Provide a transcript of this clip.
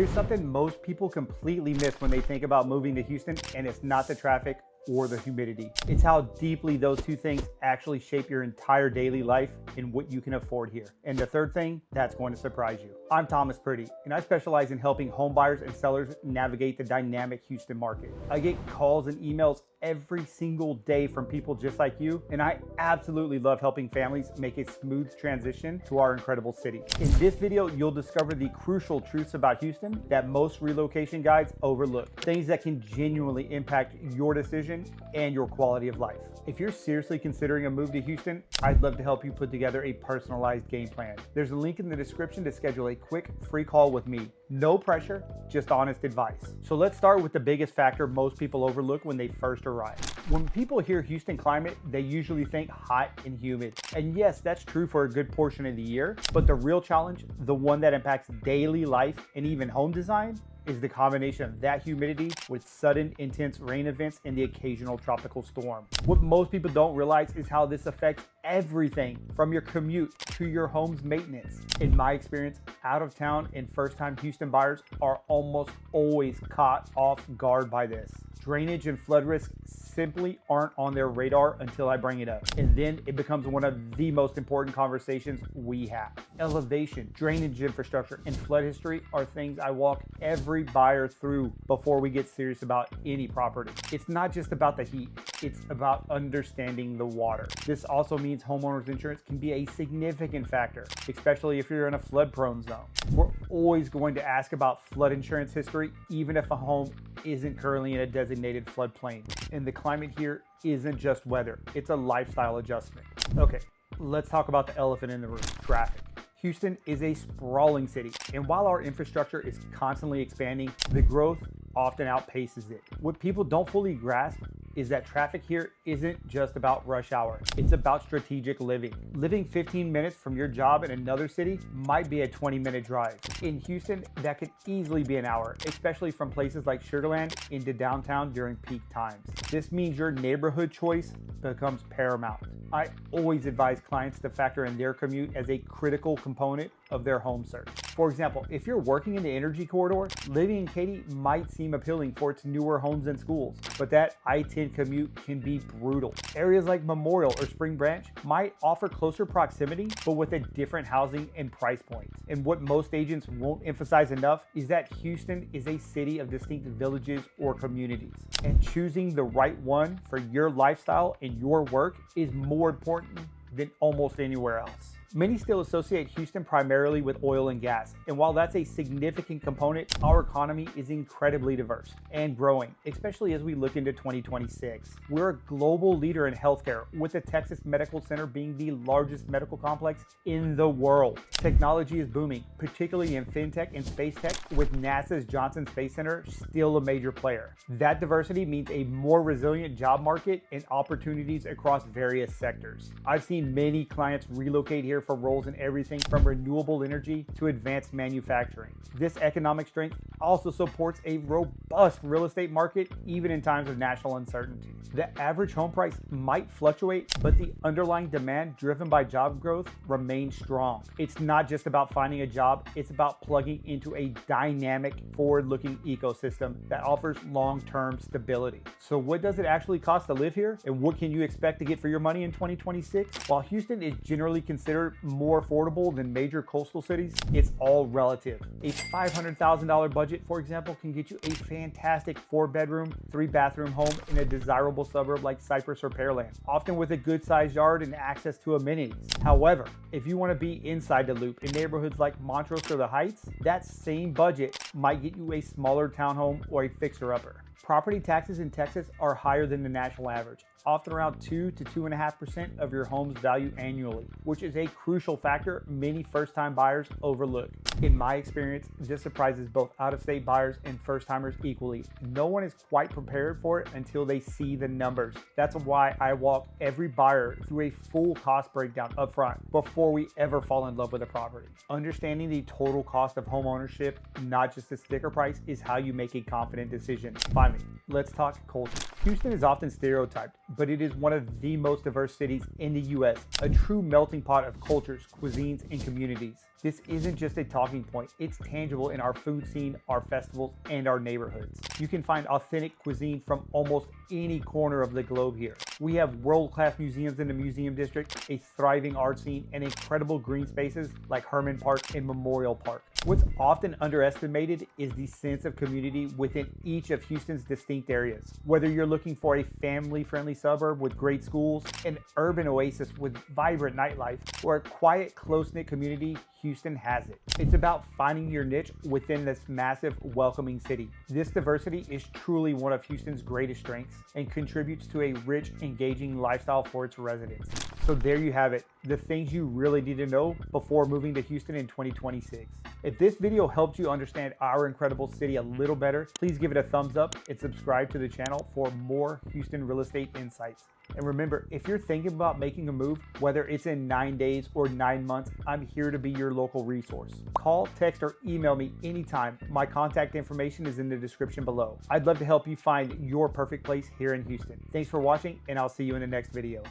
Here's something most people completely miss when they think about moving to Houston, and it's not the traffic or the humidity. It's how deeply those two things actually shape your entire daily life and what you can afford here. And the third thing, that's going to surprise you. I'm Thomas Priddy, and I specialize in helping home buyers and sellers navigate the dynamic Houston market. I get calls and emails every single day from people just like you, and I absolutely love helping families make a smooth transition to our incredible city. In this video, you'll discover the crucial truths about Houston that most relocation guides overlook, things that can genuinely impact your decision and your quality of life. If you're seriously considering a move to Houston, I'd love to help you put together a personalized game plan. There's a link in the description to schedule a quick free call with me. No pressure, just honest advice. So let's start with the biggest factor most people overlook when they first arrive. When people hear Houston climate, they usually think hot and humid. And yes, that's true for a good portion of the year, but the real challenge, the one that impacts daily life and even home design, is the combination of that humidity with sudden intense rain events and the occasional tropical storm. What most people don't realize is how this affects everything from your commute to your home's maintenance. In my experience, out of town and first time Houston buyers are almost always caught off guard by this. Drainage and flood risks simply aren't on their radar until I bring it up. And then it becomes one of the most important conversations we have. Elevation, drainage infrastructure, and flood history are things I walk every buyer through before we get serious about any property. It's not just about the heat, it's about understanding the water. This also means homeowners insurance can be a significant factor, especially if you're in a flood prone zone. We're always going to ask about flood insurance history, even if a home isn't currently in a designated floodplain. And the climate here isn't just weather, it's a lifestyle adjustment. Okay, let's talk about the elephant in the room, traffic. Houston is a sprawling city, and while our infrastructure is constantly expanding, the growth often outpaces it. What people don't fully grasp is that traffic here isn't just about rush hour. It's about strategic living. Living 15 minutes from your job in another city might be a 20-minute drive. In Houston, that could easily be an hour, especially from places like Sugar Land into downtown during peak times. This means your neighborhood choice becomes paramount. I always advise clients to factor in their commute as a critical component of their home search. For example, if you're working in the energy corridor, living in Katy might seem appealing for its newer homes and schools, but that I-10 commute can be brutal. Areas like Memorial or Spring Branch might offer closer proximity, but with a different housing and price points. And what most agents won't emphasize enough is that Houston is a city of distinct villages or communities, and choosing the right one for your lifestyle and your work is more important than almost anywhere else. Many still associate Houston primarily with oil and gas, and while that's a significant component, our economy is incredibly diverse and growing, especially as we look into 2026. We're a global leader in healthcare, with the Texas Medical Center being the largest medical complex in the world. Technology is booming, particularly in fintech and space tech, with NASA's Johnson Space Center still a major player. That diversity means a more resilient job market and opportunities across various sectors. I've seen many clients relocate here for roles in everything from renewable energy to advanced manufacturing. This economic strength also supports a robust real estate market even in times of national uncertainty. The average home price might fluctuate, but the underlying demand driven by job growth remains strong. It's not just about finding a job, it's about plugging into a dynamic, forward-looking ecosystem that offers long-term stability. So what does it actually cost to live here? And what can you expect to get for your money in 2026? While Houston is generally considered more affordable than major coastal cities, it's all relative. A $500,000 budget, for example, can get you a fantastic 4-bedroom, 3-bathroom home in a desirable suburb like Cypress or Pearland, often with a good-sized yard and access to amenities. However, if you want to be inside the loop in neighborhoods like Montrose or the Heights, that same budget might get you a smaller townhome or a fixer-upper. Property taxes in Texas are higher than the national average, often around 2 to 2.5% of your home's value annually, which is a crucial factor many first-time buyers overlook. In my experience, this surprises both out-of-state buyers and first-timers equally. No one is quite prepared for it until they see the numbers. That's why I walk every buyer through a full cost breakdown upfront before we ever fall in love with a property. Understanding the total cost of home ownership, not just the sticker price, is how you make a confident decision. Finally, let's talk culture. Houston is often stereotyped, but it is one of the most diverse cities in the US, a true melting pot of cultures, cuisines, and communities. This isn't just a talking point, it's tangible in our food scene, our festivals, and our neighborhoods. You can find authentic cuisine from almost any corner of the globe here. We have world-class museums in the museum district, a thriving art scene, and incredible green spaces like Herman Park and Memorial Park. What's often underestimated is the sense of community within each of Houston's distinct areas. Whether you're looking for a family-friendly suburb with great schools, an urban oasis with vibrant nightlife, or a quiet, close-knit community, Houston has it. It's about finding your niche within this massive, welcoming city. This diversity is truly one of Houston's greatest strengths and contributes to a rich, engaging lifestyle for its residents. So there you have it, the things you really need to know before moving to Houston in 2026. If this video helped you understand our incredible city a little better, please give it a thumbs up and subscribe to the channel for more Houston real estate insights. And remember, if you're thinking about making a move, whether it's in 9 days or 9 months, I'm here to be your local resource. Call, text, or email me anytime. My contact information is in the description below. I'd love to help you find your perfect place here in Houston. Thanks for watching, and I'll see you in the next video.